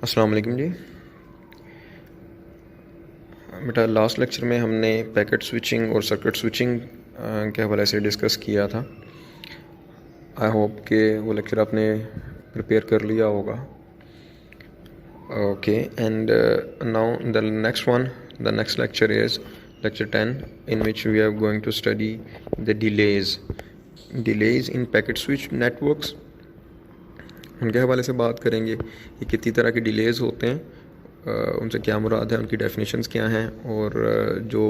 अस्सलाम वालेकुम जी। बेटा लास्ट लेक्चर में हमने पैकेट स्विचिंग और सर्किट स्विचिंग के हवाले से डिस्कस किया था। आई होप कि वो लेक्चर आपने प्रिपेयर कर लिया होगा। Okay, and now the next lecture is lecture 10, in which we are going to study the delays in packet switch networks। उनके हवाले से बात करेंगे कि कितनी तरह के डिलेज़ होते हैं, उनसे क्या मुराद है, उनकी डेफिनेशंस क्या हैं, और जो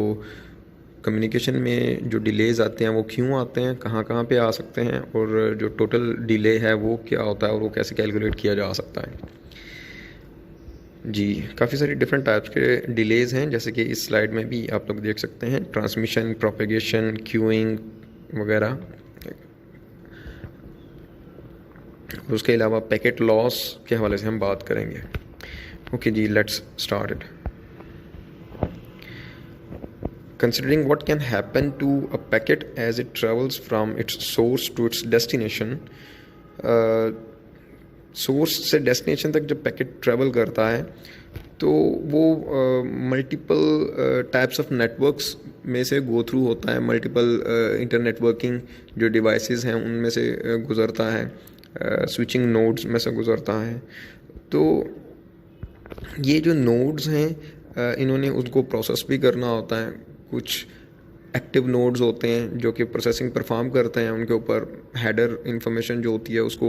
कम्युनिकेशन में जो डिलेज़ आते हैं वो क्यों आते हैं, कहाँ कहाँ पे आ सकते हैं, और जो टोटल डिले है वो क्या होता है और वो कैसे कैलकुलेट किया जा सकता है। जी, काफ़ी सारी डिफरेंट टाइप्स के डिलेज़ हैं, जैसे कि इस स्लाइड में भी आप लोग देख सकते हैं, ट्रांसमिशन, प्रोपेगेशन, क्यूइंग वगैरह। उसके अलावा पैकेट लॉस के हवाले से हम बात करेंगे। ओके जी, let's start it. Considering what can happen to a packet as it travels from its source to its destination, source से डेस्टिनेशन तक जब पैकेट ट्रैवल करता है तो वो मल्टीपल टाइप्स ऑफ नेटवर्क्स में से गो थ्रू होता है, मल्टीपल इंटरनेटवर्किंग जो डिवाइसेस हैं उनमें से गुज़रता है, स्विचिंग नोड्स में से गुज़रता है। तो ये जो नोड्स हैं इन्होंने उसको प्रोसेस भी करना होता है। कुछ एक्टिव नोड्स होते हैं जो कि प्रोसेसिंग परफॉर्म करते हैं, उनके ऊपर हेडर इंफॉर्मेशन जो होती है उसको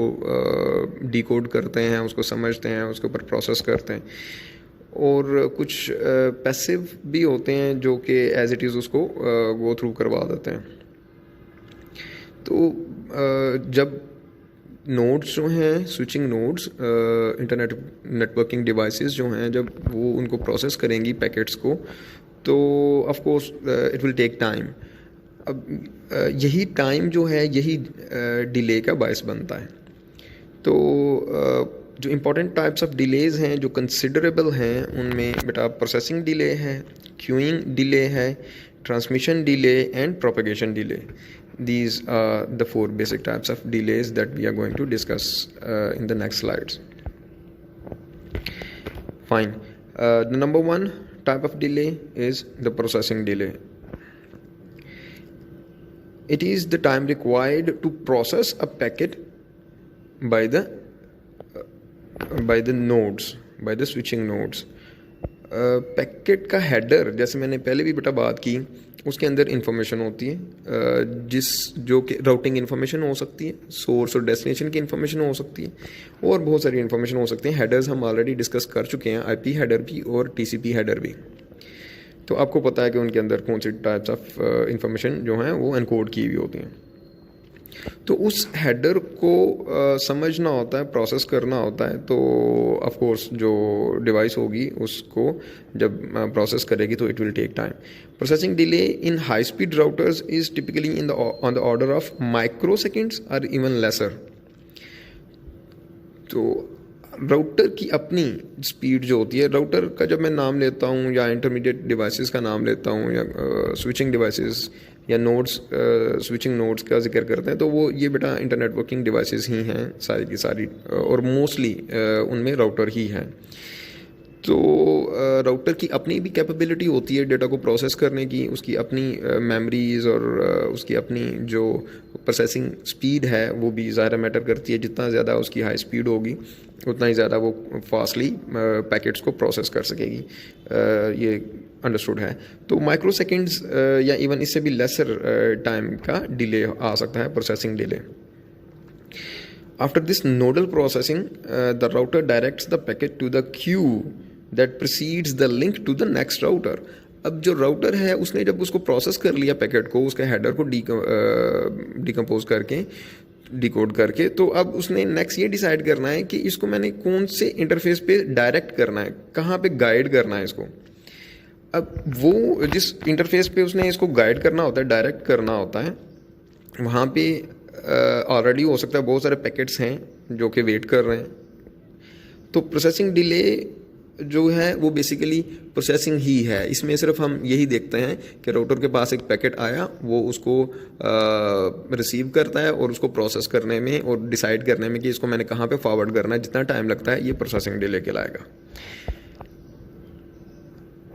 डिकोड करते हैं, उसको समझते हैं, उसके ऊपर प्रोसेस करते हैं। और कुछ पैसिव भी होते हैं जो कि एज इट इज़ उसको गो थ्रू करवा देते हैं। तो जब नोड्स जो हैं, switching nodes, internet networking devices जो हैं, जब वो उनको प्रोसेस करेंगी पैकेट्स को, तो of course it will take time. अब यही टाइम जो है यही डिले का बायस बनता है। तो जो इम्पोर्टेंट टाइप्स ऑफ डिलेज़ हैं जो कंसिडरेबल हैं, उनमें बेटा प्रोसेसिंग डिले है, क्यूइंग डिले है, transmission delay and propagation delay. These are the four basic types of delays that we are going to discuss in the next slides. Fine. The number one type of delay is the processing delay. It is the time required to process a packet by the nodes, by the switching nodes. Packet का header, जैसे मैंने पहले भी बेटा बात की, उसके अंदर इंफॉर्मेशन होती है, जो कि राउटिंग इन्फॉर्मेशन हो सकती है, सोर्स और डेस्टिनेशन की इन्फॉर्मेशन हो सकती है, और बहुत सारी इन्फॉर्मेशन हो सकती है। हेडर्स हम ऑलरेडी डिस्कस कर चुके हैं, आईपी हेडर भी और टीसीपी हेडर भी। तो आपको पता है कि उनके अंदर कौन सी टाइप्स ऑफ इंफॉर्मेशन जो हैं वो एनकोड की हुई होती हैं। तो उस हेडर को समझना होता है, प्रोसेस करना होता है। तो ऑफ कोर्स जो डिवाइस होगी उसको जब प्रोसेस करेगी तो it will take time. Processing delay in high speed routers is typically on the order of microseconds और इवन लेसर। तो राउटर की अपनी स्पीड जो होती है, राउटर का जब मैं नाम लेता हूँ या इंटरमीडिएट डिवाइसेस का नाम लेता हूँ या स्विचिंग डिवाइसेस या नोड्स, स्विचिंग नोड्स का जिक्र करते हैं, तो वो ये बेटा इंटरनेटवर्किंग डिवाइसेस ही हैं सारी की सारी, और मोस्टली उनमें राउटर ही हैं। तो राउटर की अपनी भी कैपेबिलिटी होती है डेटा को प्रोसेस करने की, उसकी अपनी मेमोरीज और उसकी अपनी जो प्रोसेसिंग स्पीड है वो भी ज़्यादा मैटर करती है। जितना ज़्यादा उसकी हाई स्पीड होगी उतना ही ज़्यादा वो फास्टली पैकेट्स को प्रोसेस कर सकेगी। ये अंडरस्टूड है। तो माइक्रो सेकेंड्स या इवन इससे भी लेसर टाइम का डिले आ सकता है, processing delay. After this nodal processing, the router directs the packet to the queue that precedes the link to the next router. अब जो राउटर है उसने जब उसको प्रोसेस कर लिया पैकेट को, उसके हेडर को डिकम्पोज करके, डिकोड करके, तो अब उसने नेक्स्ट ये डिसाइड करना है कि इसको मैंने कौन से इंटरफेस पे डायरेक्ट करना है, कहाँ पे गाइड करना है इसको। अब वो जिस इंटरफेस पे उसने इसको गाइड करना होता है, डायरेक्ट करना होता है, वहाँ पे ऑलरेडी हो सकता है बहुत सारे पैकेट्स हैं जो कि वेट कर रहे हैं। तो प्रोसेसिंग डिले जो है वो बेसिकली प्रोसेसिंग ही है। इसमें सिर्फ हम यही देखते हैं कि राउटर के पास एक पैकेट आया, वो उसको रिसीव करता है और उसको प्रोसेस करने में और डिसाइड करने में कि इसको मैंने कहाँ पे फॉरवर्ड करना है, जितना टाइम लगता है ये प्रोसेसिंग डिले कहलाएगा।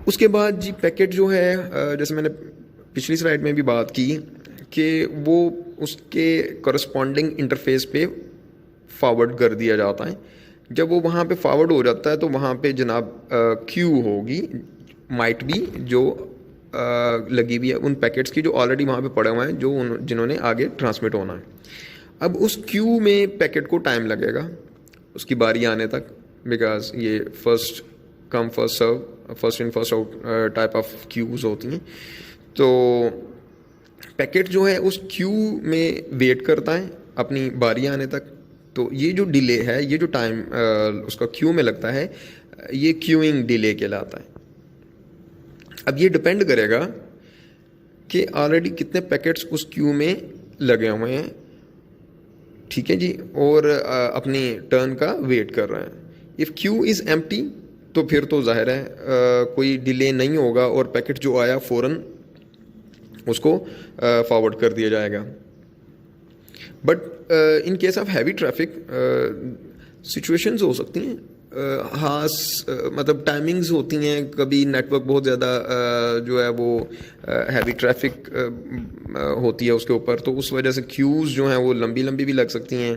उसके बाद जी पैकेट जो है जैसे मैंने पिछली स्लाइड में भी बात की कि वो उसके करस्पॉन्डिंग इंटरफेस पे फॉरवर्ड कर दिया जाता है। जब वो वहाँ पे फॉरवर्ड हो जाता है तो वहाँ पे जनाब क्यू होगी, माइट बी, जो लगी हुई है उन पैकेट्स की जो ऑलरेडी वहाँ पे पड़े हुए हैं, जो जिन्होंने आगे ट्रांसमिट होना है। अब उस क्यू में पैकेट को टाइम लगेगा उसकी बारी आने तक, बिकॉज ये first come first serve, first in first out type of queues होती हैं। तो पैकेट जो है उस क्यू में वेट करता है अपनी बारी आने तक। तो ये जो डिले है, ये जो टाइम उसका क्यू में लगता है, ये क्यूइंग डिले कहलाता है। अब ये डिपेंड करेगा कि ऑलरेडी कितने पैकेट्स उस क्यू में लगे हुए हैं, ठीक है जी, और अपनी टर्न का वेट कर रहे हैं। इफ़ क्यू इज़ एम्प्टी तो फिर तो जाहिर है कोई डिले नहीं होगा और पैकेट जो आया फ़ौरन उसको फॉरवर्ड कर दिया जाएगा। But in case of heavy traffic situations हो सकती हैं, मतलब टाइमिंग्स होती हैं, कभी नेटवर्क बहुत ज़्यादा जो है वो हैवी ट्रैफिक होती है उसके ऊपर, तो उस वजह से क्यूज़ जो हैं वो लंबी लंबी भी लग सकती हैं।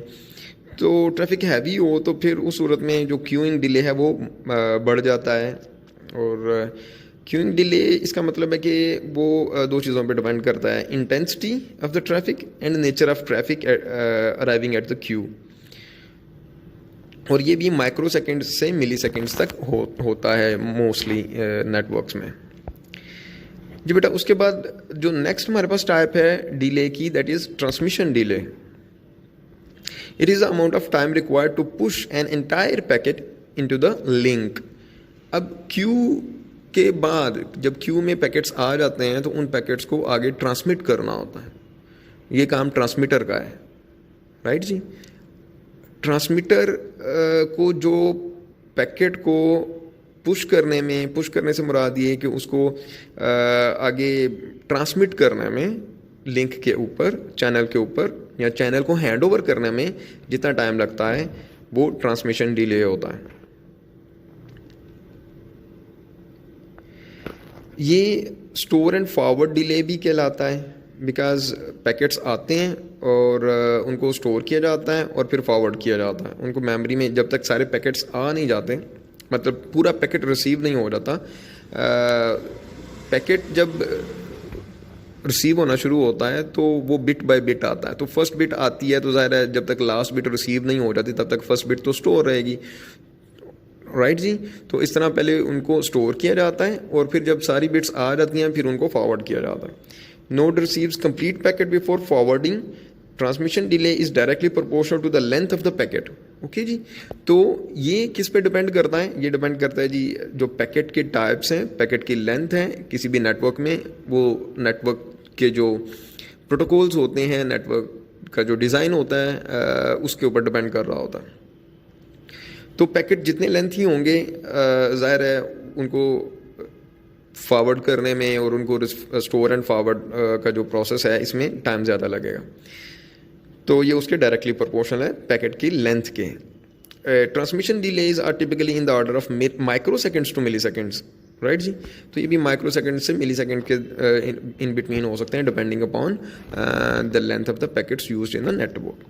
तो ट्रैफिक हैवी हो तो फिर उस सूरत में जो क्यूइंग डिले है वो बढ़ जाता है। और क्यूइंग डिले इसका मतलब है कि वो दो चीज़ों पे डिपेंड करता है, intensity of the traffic and nature of traffic arriving at the Q. और ये भी माइक्रो सेकेंड से मिली सेकेंड्स तक होता है मोस्टली नेटवर्क्स में जी बेटा। उसके बाद जो नेक्स्ट हमारे पास टाइप है डिले की, that is transmission delay. It is the amount of time required to push an entire packet into the link. अब क्यू के बाद जब क्यू में पैकेट्स आ जाते हैं तो उन पैकेट्स को आगे ट्रांसमिट करना होता है। ये काम ट्रांसमीटर का है, राइट जी। ट्रांसमीटर को जो पैकेट को पुश करने से मुराद ये कि उसको आगे ट्रांसमिट करने में लिंक के ऊपर, चैनल के ऊपर, या चैनल को हैंड ओवर करने में जितना टाइम लगता है वो ट्रांसमिशन डिले होता है। ये स्टोर एंड फॉरवर्ड डिले भी कहलाता है, बिकॉज पैकेट्स आते हैं और उनको स्टोर किया जाता है और फिर फॉरवर्ड किया जाता है उनको मेमोरी में। जब तक सारे पैकेट्स आ नहीं जाते, मतलब पूरा पैकेट रिसीव नहीं हो जाता, पैकेट जब रिसीव होना शुरू होता है तो वो बिट बाय बिट आता है। तो फर्स्ट बिट आती है तो ज़ाहिर है जब तक लास्ट बिट रिसीव नहीं हो जाती तब तक फर्स्ट बिट तो स्टोर रहेगी, राइट जी। तो इस तरह पहले उनको स्टोर किया जाता है और फिर जब सारी बिट्स आ जाती हैं फिर उनको फॉरवर्ड किया जाता है। Node receives complete packet before forwarding. Transmission delay is directly proportional to the length of the packet. Okay जी। तो ये किस पे डिपेंड करता है? ये डिपेंड करता है जी जो पैकेट के टाइप्स हैं, पैकेट की लेंथ है किसी भी नेटवर्क में, वो नेटवर्क के जो प्रोटोकॉल्स होते हैं, नेटवर्क का जो डिज़ाइन होता है उसके ऊपर डिपेंड कर रहा होता है। तो पैकेट जितने लेंथी होंगे ज़ाहिर है उनको फॉरवर्ड करने में और उनको स्टोर एंड फॉरवर्ड का जो प्रोसेस है इसमें टाइम ज़्यादा लगेगा। तो ये उसके डायरेक्टली प्रोपोर्शनल है पैकेट की लेंथ के। Transmission delays are typically in the order of microseconds to milliseconds, right जी। तो ये भी माइक्रो सेकेंड से मिली सेकेंड के इन बिटवीन हो सकते हैं depending upon the length of the packets used in the network.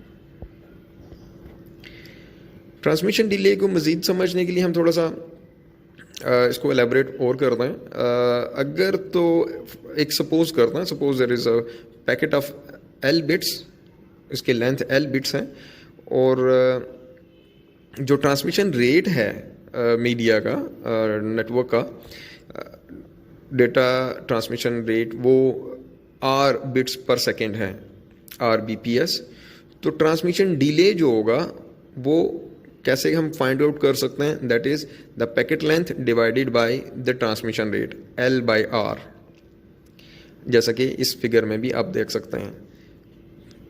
Transmission delay को मज़ीद समझने के लिए हम थोड़ा सा इसको एलेबरेट और करते हैं। अगर तो एक सपोज करते हैं, suppose there is a packet of L bits, इसके लेंथ एल बिट्स हैं, और जो ट्रांसमिशन रेट है मीडिया का, नेटवर्क का डेटा ट्रांसमिशन रेट वो आर बिट्स पर सेकेंड है, RBPS। तो ट्रांसमिशन डिले जो होगा वो कैसे हम फाइंड आउट कर सकते हैं? That is the packet length divided by the transmission rate L/R, जैसा कि इस फिगर में भी आप देख सकते हैं।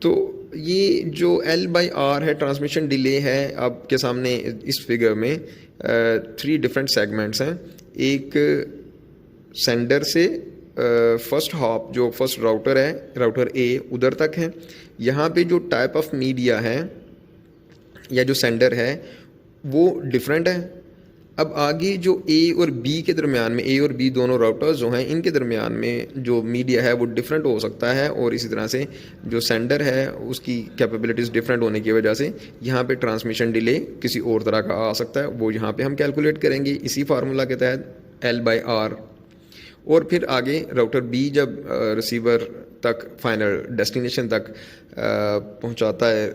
तो ये जो L/R है, ट्रांसमिशन डिले है, आपके सामने इस फिगर में 3 डिफरेंट सेगमेंट्स हैं। एक सेंडर से फर्स्ट हॉप, जो फर्स्ट राउटर है, राउटर A उधर तक है। यहाँ पे जो टाइप ऑफ मीडिया है या जो सेंडर है वो डिफरेंट है। अब आगे जो A और B के दरमियान में, A और B दोनों राउटर्स जो हैं, इनके दरमियान में जो मीडिया है वो डिफरेंट हो सकता है, और इसी तरह से जो सेंडर है उसकी कैपेबिलिटीज़ डिफरेंट होने की वजह से यहाँ पे ट्रांसमिशन डिले किसी और तरह का आ सकता है। वो यहाँ पे हम कैलकुलेट करेंगे इसी फार्मूला के तहत L/R। और फिर आगे राउटर B जब रिसीवर तक, फाइनल डेस्टिनेशन तक पहुँचाता है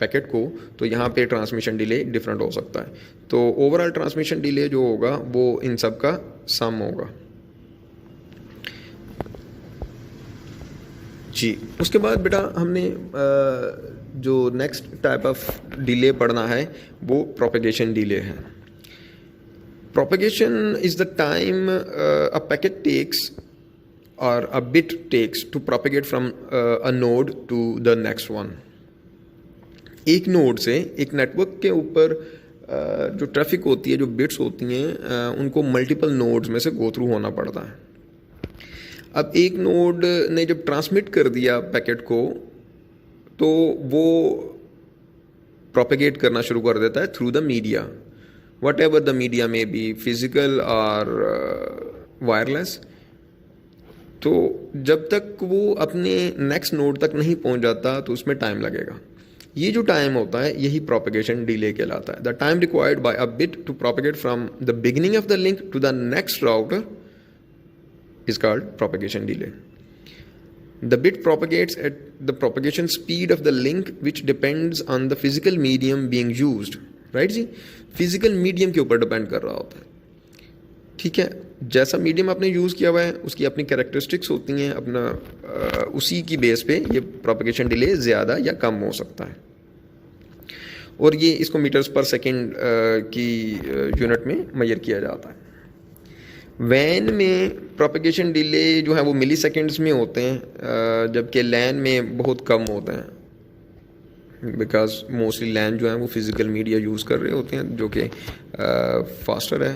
पैकेट को, तो यहाँ पे ट्रांसमिशन डिले डिफरेंट हो सकता है। तो ओवरऑल ट्रांसमिशन डिले जो होगा वो इन सब का सम होगा जी। उसके बाद बेटा हमने जो नेक्स्ट टाइप ऑफ डिले पढ़ना है वो प्रोपेगेशन डिले है। Propagation is the time a packet takes और a bit takes to propagate from a node to the next one. एक नोड से, एक नेटवर्क के ऊपर जो ट्रैफिक होती है, जो बिट्स होती हैं, उनको मल्टीपल नोड्स में से गो थ्रू होना पड़ता है। अब एक नोड ने जब ट्रांसमिट कर दिया पैकेट को, तो वो प्रोपेगेट करना शुरू कर देता है through the media, what ever the media में बी, फिजिकल और वायरलेस। तो जब तक वो अपने नेक्स्ट नोड तक नहीं पहुंच जाता तो उसमें टाइम लगेगा। ये जो टाइम होता है यही प्रोपेगेशन डिले कहलाता है। The time required by a bit to propagate from the beginning of the link to the next router is called propagation delay. The bit propagates at the propagation speed of the link, which depends on the physical medium being used. Right ji, physical medium के ऊपर depend कर रहा होता है। ठीक है, जैसा medium आपने यूज़ किया हुआ है उसकी अपनी कैरेक्टरिस्टिक्स होती हैं, अपना उसी की बेस पे ये प्रोपेगेशन डिले ज़्यादा या कम हो सकता है। और ये इसको मीटर्स पर सेकेंड की यूनिट में मेजर किया जाता है। वैन में प्रोपेगेशन डिले जो है वो मिली सेकेंड्स में होते हैं, जबकि लैन में बहुत कम होते हैं, बिकॉज मोस्टली लैन जो है वो फिज़िकल मीडिया यूज़ कर रहे होते हैं जो कि फास्टर है,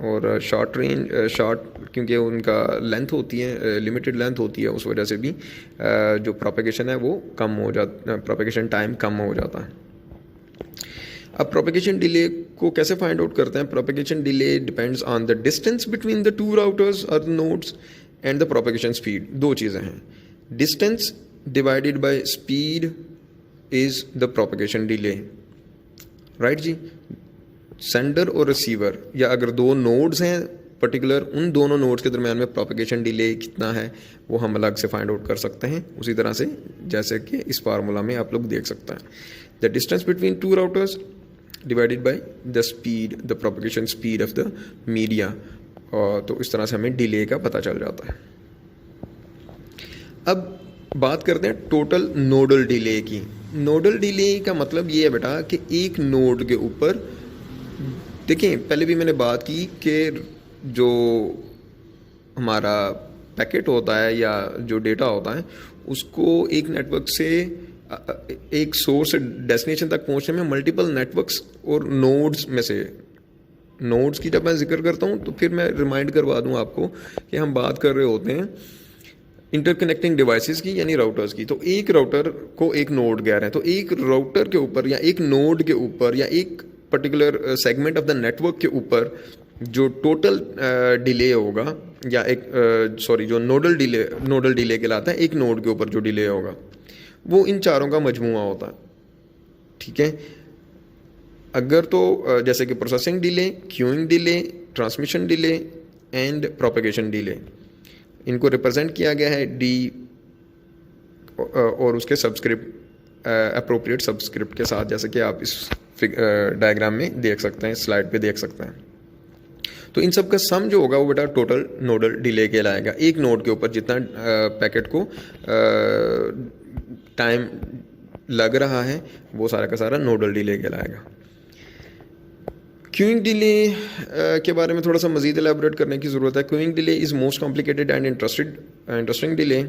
और शॉर्ट रेंज, शॉर्ट क्योंकि उनका लेंथ होती है, लिमिटेड लेंथ होती है, उस वजह से भी जो प्रोपेगेशन है वो कम हो जाता, प्रोपेगेशन टाइम कम हो जाता है। अब प्रोपेगेशन डिले को कैसे फाइंड आउट करते हैं? Propagation delay depends on the distance between the two routers और nodes and the propagation speed. दो चीज़ें हैं, distance divided by speed is the propagation delay. Right जी, सेंडर और रिसीवर, या अगर दो नोड्स हैं पर्टिकुलर, उन दोनों नोड्स के दरमियान में प्रोपेगेशन डिले कितना है वो हम अलग से फाइंड आउट कर सकते हैं, उसी तरह से जैसे कि इस फार्मूला में आप लोग देख सकते हैं। The distance between two routers divided by the speed, the propagation speed of the media, और तो इस तरह से हमें डिले का पता चल जाता है। अब बात करते हैं टोटल नोडल डिले की। नोडल डिले का मतलब ये है बेटा कि एक नोड के ऊपर, देखिए पहले भी मैंने बात की कि जो हमारा पैकेट होता है या जो डेटा होता है उसको एक नेटवर्क से एक सोर्स से डेस्टिनेशन तक पहुंचने में मल्टीपल नेटवर्क्स और नोड्स में से, नोड्स की जब मैं जिक्र करता हूं तो फिर मैं रिमाइंड करवा दूं आपको कि हम बात कर रहे होते हैं इंटरकनेक्टिंग डिवाइसेस की, यानी राउटर्स की। तो एक राउटर को एक नोड कह रहे हैं, तो एक राउटर के ऊपर या एक नोड के ऊपर या एक particular segment of the network के ऊपर जो टोटल डिले होगा, या एक जो नोडल डिले कहलाता है, एक नोड के ऊपर जो डिले होगा वो इन चारों का मजमूआ होता है। ठीक है, अगर तो जैसे कि processing delay, queuing delay, transmission delay and propagation delay, इनको रिप्रेजेंट किया गया है डी और उसके सबस्क्रिप्ट, अप्रोप्रिएट सबस्क्रिप्ट के साथ, जैसे कि आप इस डायग्राम में देख सकते हैं, स्लाइड पे देख सकते हैं। तो इन सब का सम जो होगा वो बेटा टोटल नोडल डिले कहलाएगा। एक नोड के ऊपर जितना पैकेट को टाइम लग रहा है वो सारा का सारा नोडल डिले कहलाएगा। क्यूइंग डिले के बारे में थोड़ा सा मज़ीद एलैबोरेट करने की ज़रूरत है। Queuing delay is most complicated and interesting delay.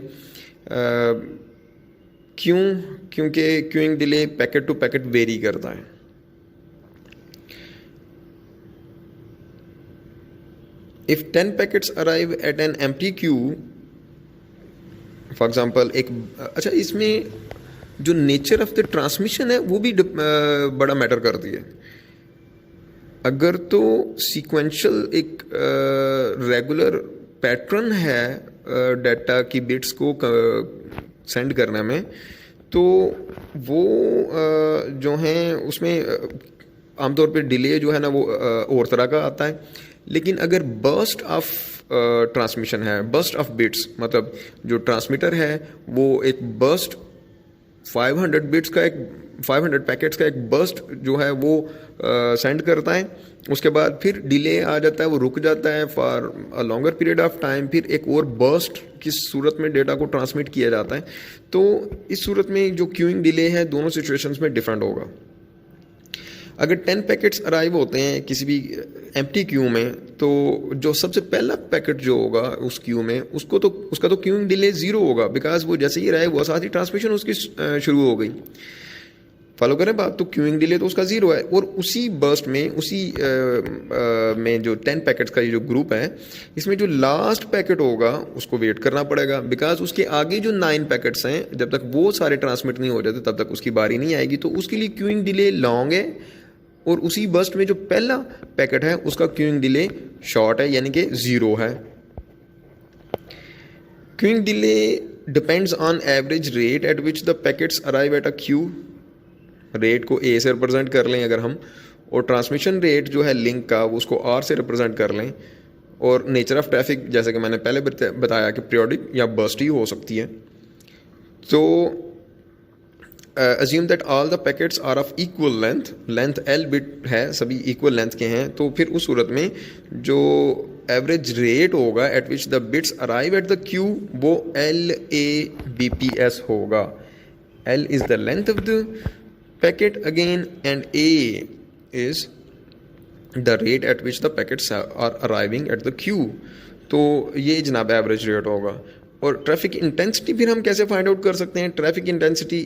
क्यों? क्योंकि queuing delay packet to packet vary करता है। If 10 packets arrive at an empty queue, for example एक, अच्छा इसमें जो नेचर ऑफ द ट्रांसमिशन है वो भी बड़ा मैटर करती है। अगर तो सीक्वेंशियल एक रेगुलर पैटर्न है डाटा की बिट्स को सेंड करने में, तो वो जो हैं उसमें आमतौर पे डिले जो है ना वो और तरह का आता है। लेकिन अगर बर्स्ट ऑफ ट्रांसमिशन है, बर्स्ट ऑफ बिट्स, मतलब जो ट्रांसमीटर है वो एक बर्स्ट 500 बिट्स का, एक 500 पैकेट्स का एक बर्स्ट जो है वो सेंड करता है, उसके बाद फिर डिले आ जाता है, वो रुक जाता है for a longer period of time, फिर एक और बर्स्ट की सूरत में डेटा को ट्रांसमिट किया जाता है। तो इस सूरत में जो क्यूइंग डिले है दोनों सिचुएशंस में डिफरेंट होगा। अगर 10 पैकेट्स अराइव होते हैं किसी भी एम्प्टी क्यू में, तो जो सबसे पहला पैकेट जो होगा उस क्यू में उसका तो क्यूइंग डिले 0 होगा, बिकॉज वो जैसे ही वो साथ ही ट्रांसमिशन उसकी शुरू हो गई। फॉलो करें बात, तो क्यूइंग डिले तो उसका 0 है। और उसी बर्स्ट में, उसी में जो 10 पैकेट्स का ये जो ग्रुप है, इसमें जो लास्ट पैकेट होगा उसको वेट करना पड़ेगा, बिकॉज उसके आगे जो 9 पैकेट्स हैं जब तक वो सारे ट्रांसमिट नहीं हो जाते तब तक उसकी बारी नहीं आएगी। तो उसके लिए क्यूइंग डिले लॉन्ग है, और उसी बर्स्ट में जो पहला पैकेट है उसका क्यूइंग डिले शॉर्ट है, यानी कि 0 है। Queuing delay depends on average rate at which the packets arrive at a Q. Rate को ए से रिप्रेजेंट कर लें अगर हम, और ट्रांसमिशन रेट जो है लिंक का वो उसको आर से रिप्रेजेंट कर लें, और नेचर ऑफ ट्रैफिक जैसे कि मैंने पहले बताया कि पीरियोडिक या बर्स्ट ही हो सकती है। तो assume that all the packets are of equal length L bit है, सभी इक्वल लेंथ के हैं, तो फिर उस सूरत में जो एवरेज रेट होगा eight which the bits arrive at the Q वो LABPS होगा। L is the length of the packet again and A is the rate at which the packets are arriving at the queue। तो ये जनाब average rate होगा। और traffic intensity फिर हम कैसे फाइंड आउट कर सकते हैं? ट्रैफिक इंटेंसिटी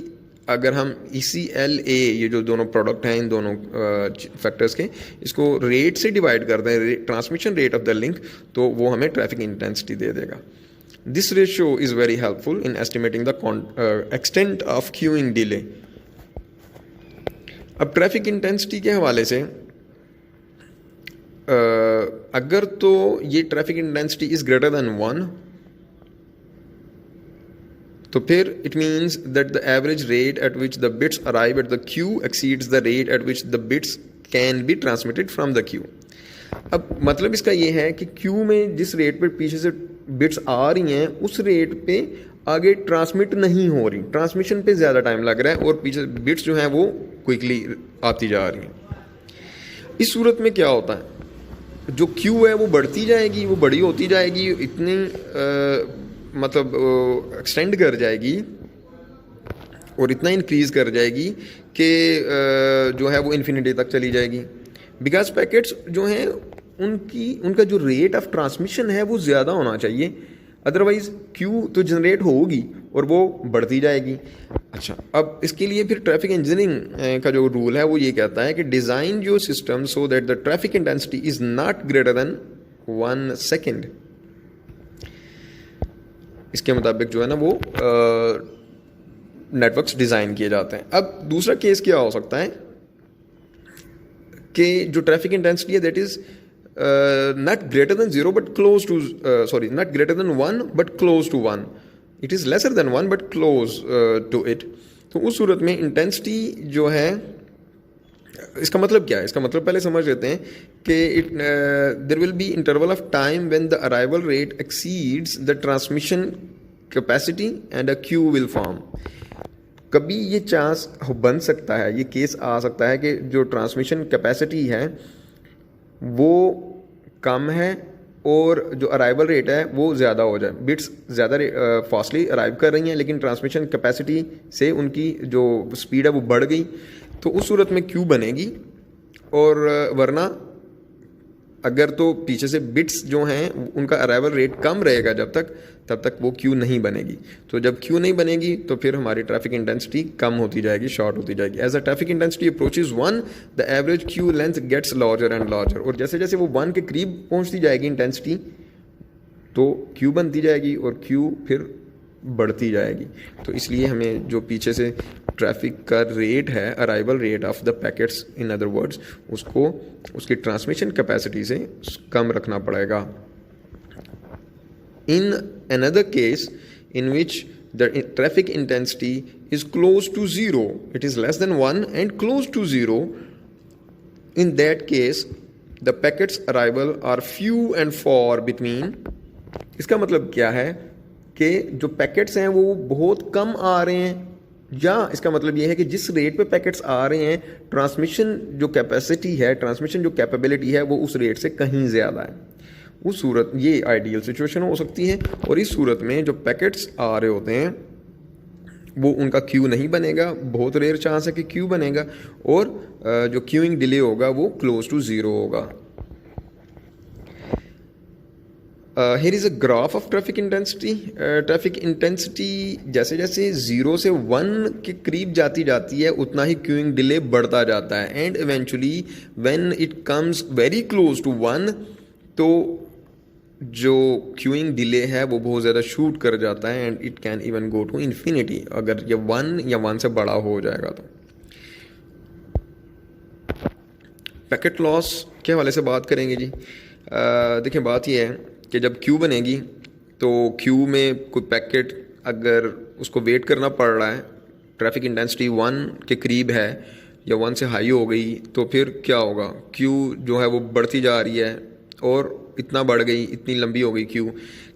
अगर हम इसी LA, ये जो दोनों प्रोडक्ट हैं इन दोनों फैक्टर्स के, इसको रेट से डिवाइड कर दें, transmission rate of the link, तो वो हमें ट्रैफिक इंटेंसिटी दे देगा। This ratio is very helpful in estimating the extent of queuing delay. अब ट्रैफिक इंटेंसिटी के हवाले से अगर तो ये traffic intensity is greater than 1, तो फिर it means that the average rate at which the bits arrive at the Q exceeds the rate at which the bits can be transmitted from the Q. अब मतलब इसका ये है कि Q में जिस रेट पे पीछे से बिट्स आ रही हैं उस रेट पे आगे ट्रांसमिट नहीं हो रही, ट्रांसमिशन पे ज़्यादा टाइम लग रहा है और पीछे बिट्स जो हैं वो क्विकली आती जा रही हैं। इस सूरत में क्या होता है, जो क्यू है वो बढ़ती जाएगी, वो बड़ी होती जाएगी, इतनी मतलब एक्सटेंड कर जाएगी और इतना इंक्रीज़ कर जाएगी कि जो है वो इन्फिनिटी तक चली जाएगी। बिकॉज पैकेट्स जो हैं उनका जो रेट ऑफ ट्रांसमिशन है वो ज़्यादा होना चाहिए, अदरवाइज़ क्यू तो जनरेट होगी और वो बढ़ती जाएगी। अच्छा, अब इसके लिए फिर ट्रैफिक इंजीनियरिंग का जो रूल है वो ये कहता है कि design your system so that the traffic intensity is not greater than 1 second. इसके मुताबिक जो है ना वो नेटवर्क्स डिज़ाइन किए जाते हैं। अब दूसरा केस क्या हो सकता है कि जो ट्रैफिक इंटेंसिटी है that is not greater than 0 but close to, sorry not greater than 1 but close to 1, it is lesser than 1 but close to it. तो उस सूरत में इंटेंसिटी जो है, इसका मतलब क्या है? इसका मतलब पहले समझ लेते हैं कि there will be interval of time when the arrival rate exceeds the transmission capacity and a queue will form. कभी ये चांस बन सकता है, ये केस आ सकता है कि जो ट्रांसमिशन कैपेसिटी है वो कम है और जो अराइवल रेट है वो ज़्यादा हो जाए, बिट्स ज़्यादा फास्टली अराइव कर रही हैं लेकिन ट्रांसमिशन कैपेसिटी से उनकी जो स्पीड है वो बढ़ गई, तो उस सूरत में क्यू बनेगी। और वरना अगर तो पीछे से बिट्स जो हैं उनका अराइवल रेट कम रहेगा तब तक वो क्यू नहीं बनेगी। तो जब क्यू नहीं बनेगी तो फिर हमारी ट्रैफिक इंटेंसिटी कम होती जाएगी, शॉर्ट होती जाएगी। As a traffic intensity approaches 1 the average queue length gets larger and larger. और जैसे जैसे वो 1 के करीब पहुंचती जाएगी इंटेंसिटी तो क्यू बनती जाएगी और क्यू फिर बढ़ती जाएगी। तो इसलिए हमें जो पीछे से ट्रैफिक का रेट है, arrival rate of the packets in other words, उसको उसकी ट्रांसमिशन कैपेसिटी से कम रखना पड़ेगा। In another case in which the traffic intensity is close to 0, it is less than 1 and close to 0, in that case the packets arrival are few and far between। इसका मतलब क्या है कि जो packets हैं वो बहुत कम आ रहे हैं, या इसका मतलब ये है कि जिस रेट पे पैकेट्स आ रहे हैं ट्रांसमिशन जो कैपेसिटी है, ट्रांसमिशन जो कैपेबिलिटी है वो उस रेट से कहीं ज़्यादा है। उस सूरत ये आइडियल सिचुएशन हो सकती है। और इस सूरत में जो पैकेट्स आ रहे होते हैं वो उनका क्यू नहीं बनेगा, बहुत रेयर चांस है कि क्यू बनेगा, और जो क्यूइंग डिले होगा वो क्लोज टू 0 होगा। Here is a graph of traffic intensity. Traffic intensity जैसे जैसे 0 से 1 के करीब जाती है उतना ही क्यूइंग डिले बढ़ता जाता है, and eventually when it comes very close to 1 तो जो क्यूइंग डिले है वो बहुत ज़्यादा शूट कर जाता है, and it can even go to infinity अगर ये 1 या 1 से बड़ा हो जाएगा तो। पैकेट लॉस के हवाले से बात करेंगे जी। देखिए बात ये है कि जब क्यू बनेगी तो क्यू में कोई पैकेट अगर उसको वेट करना पड़ रहा है, ट्रैफिक इंटेंसिटी 1 के करीब है या 1 से हाई हो गई, तो फिर क्या होगा, क्यू जो है वो बढ़ती जा रही है और इतना बढ़ गई, इतनी लंबी हो गई क्यू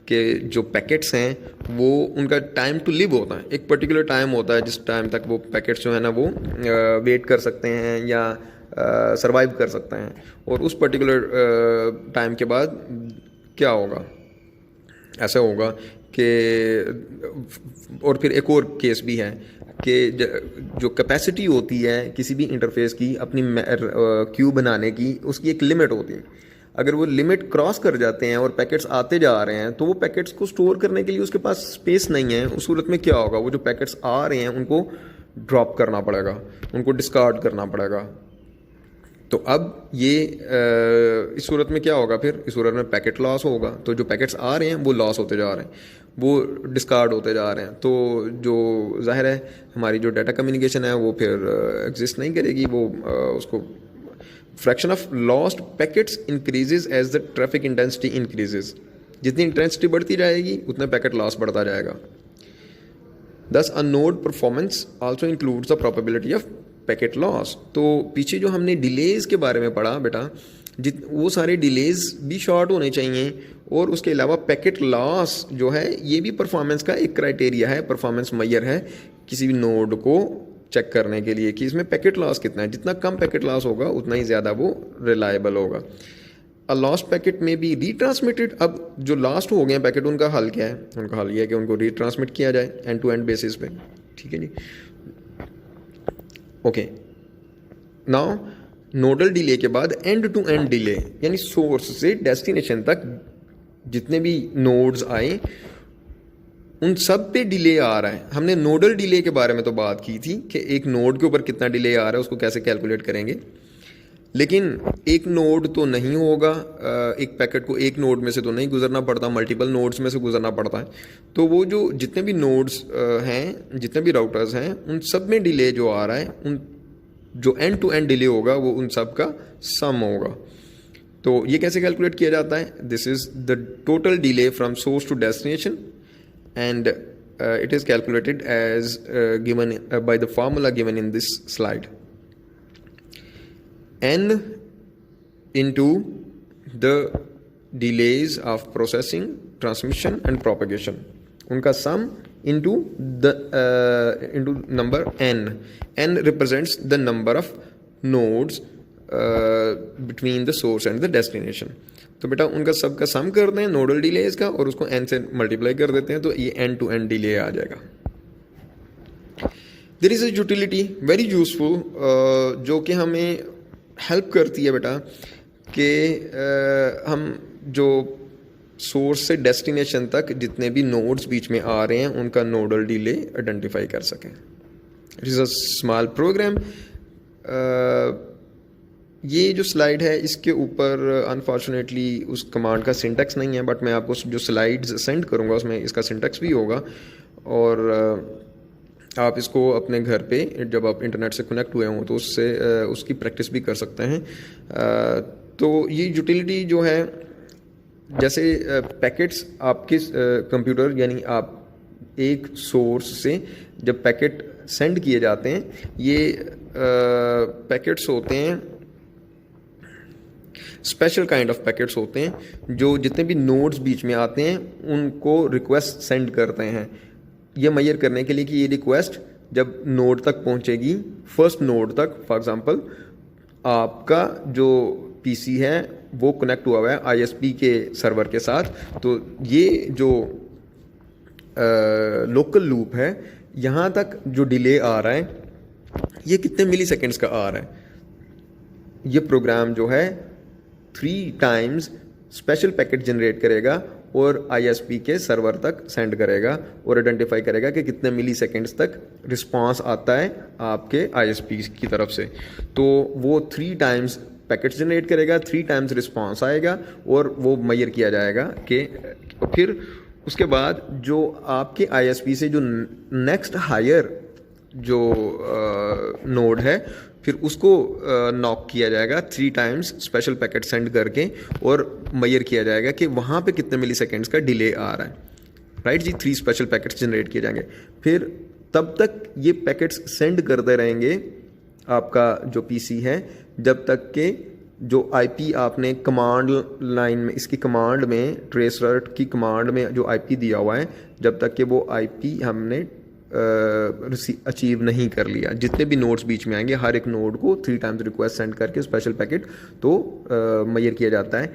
कि जो पैकेट्स हैं वो उनका टाइम टू लिव होता है, एक पर्टिकुलर टाइम होता है जिस टाइम तक वो पैकेट्स जो है ना वो वेट कर सकते हैं या सरवाइव कर सकते हैं, और उस पर्टिकुलर टाइम के बाद क्या होगा, ऐसा होगा कि, और फिर एक और केस भी है कि जो कैपेसिटी होती है किसी भी इंटरफेस की अपनी क्यू बनाने की, उसकी एक लिमिट होती है। अगर वो लिमिट क्रॉस कर जाते हैं और पैकेट्स आते जा रहे हैं तो वो पैकेट्स को स्टोर करने के लिए उसके पास स्पेस नहीं है। उस सूरत में क्या होगा, वो जो पैकेट्स आ रहे हैं उनको ड्रॉप करना पड़ेगा, उनको डिस्कार्ड करना पड़ेगा। तो अब ये इस सूरत में क्या होगा, फिर इस सूरत में पैकेट लॉस होगा। तो जो पैकेट्स आ रहे हैं वो लॉस होते जा रहे हैं, वो डिस्कार्ड होते जा रहे हैं। तो जो जाहिर है हमारी जो डाटा कम्युनिकेशन है वो फिर एग्जिस्ट नहीं करेगी। वो उसको fraction of lost packets increases as the traffic intensity increases. जितनी इंटेंसिटी बढ़ती जाएगी उतना पैकेट लॉस बढ़ता जाएगा। Thus a node performance also includes the probability of packet loss. तो पीछे जो हमने डिलेज के बारे में पढ़ा बेटा, वो सारे डिलेज भी शॉर्ट होने चाहिए, और उसके अलावा पैकेट लॉस जो है ये भी परफॉर्मेंस का एक क्राइटेरिया है, परफॉर्मेंस मैयर है किसी भी नोड को चेक करने के लिए कि इसमें पैकेट लॉस कितना है। जितना कम पैकेट लॉस होगा उतना ही ज़्यादा वो रिलायबल होगा। अ लॉस्ट पैकेट में भी रीट्रांसमिटेड। अब जो लास्ट हो गए पैकेट उनका हल क्या है, उनका हल ये है कि उनको रीट्रांसमिट किया जाए एंड टू एंड बेसिस पे। ठीक है जी, ओके। नाउ नोडल डिले के बाद एंड टू एंड डिले, यानी सोर्स से डेस्टिनेशन तक जितने भी नोड्स आए उन सब पे डिले आ रहा है। हमने नोडल डिले के बारे में तो बात की थी कि एक नोड के ऊपर कितना डिले आ रहा है उसको कैसे कैलकुलेट करेंगे, लेकिन एक नोड तो नहीं होगा, एक पैकेट को एक नोड में से तो नहीं गुजरना पड़ता, मल्टीपल नोड्स में से गुजरना पड़ता है। तो वो जो जितने भी नोड्स हैं, जितने भी राउटर्स हैं, उन सब में डिले जो आ रहा है, उन जो एंड टू एंड डिले होगा वो उन सब का सम होगा। तो ये कैसे कैलकुलेट किया जाता है, this is the total delay from source to destination and it is calculated as given by the formula given in this slide. N into the delays of processing, transmission and propagation, उनका sum into the into number n. N represents the number of nodes between the source and the destination. तो बेटा उनका सबका सम करते हैं nodal delays का और उसको n से मल्टीप्लाई कर देते हैं, तो ये एंड टू एंड डिले आ जाएगा। There is a utility very useful जो कि हमें हेल्प करती है बेटा कि हम जो सोर्स से डेस्टिनेशन तक जितने भी नोड्स बीच में आ रहे हैं उनका नोडल डिले आइडेंटिफाई कर सकें। It is a small program. ये जो स्लाइड है इसके ऊपर अनफॉर्चुनेटली उस कमांड का सिंटेक्स नहीं है, बट मैं आपको जो स्लाइड्स सेंड करूँगा उसमें इसका सिंटेक्स भी होगा, और आप इसको अपने घर पे जब आप इंटरनेट से कनेक्ट हुए हों तो उससे उसकी प्रैक्टिस भी कर सकते हैं। तो ये यूटिलिटी जो है, जैसे पैकेट्स आपके कंप्यूटर यानी आप एक सोर्स से जब पैकेट सेंड किए जाते हैं, ये पैकेट्स होते हैं स्पेशल काइंड ऑफ पैकेट्स होते हैं जो जितने भी नोड्स बीच में आते हैं उनको रिक्वेस्ट सेंड करते हैं, ये मेजर करने के लिए कि ये रिक्वेस्ट जब नोड तक पहुंचेगी, फर्स्ट नोड तक। फॉर एग्जांपल आपका जो पीसी है वो कनेक्ट हुआ है आईएसपी के सर्वर के साथ, तो ये जो लोकल लूप है यहाँ तक जो डिले आ रहा है ये कितने मिली सेकेंड्स का आ रहा है। ये प्रोग्राम जो है 3 टाइम्स स्पेशल पैकेट जनरेट करेगा और आईएसपी के सर्वर तक सेंड करेगा और आइडेंटिफाई करेगा कि कितने मिली सेकेंड्स तक रिस्पांस आता है आपके आईएसपी की तरफ से। तो वो 3 टाइम्स पैकेट जनरेट करेगा, 3 टाइम्स रिस्पांस आएगा और वो मेजर किया जाएगा कि फिर उसके बाद जो आपके आईएसपी से जो नेक्स्ट हायर जो नोड है फिर उसको नॉक किया जाएगा 3 टाइम्स स्पेशल पैकेट सेंड करके और मेजर किया जाएगा कि वहाँ पे कितने मिली सेकेंड्स का डिले आ रहा है। राइट जी, 3 स्पेशल पैकेट्स जनरेट किए जाएंगे। फिर तब तक ये पैकेट्स सेंड करते रहेंगे आपका जो पीसी है जब तक के जो आईपी आपने कमांड लाइन में, इसकी कमांड में ट्रेसरट की कमांड में जो आईपी दिया हुआ है, जब तक कि वो आईपी हमने अचीव नहीं कर लिया। जितने भी नोड्स बीच में आएंगे हर एक नोड को 3 टाइम्स रिक्वेस्ट सेंड करके स्पेशल पैकेट तो मेजर किया जाता है।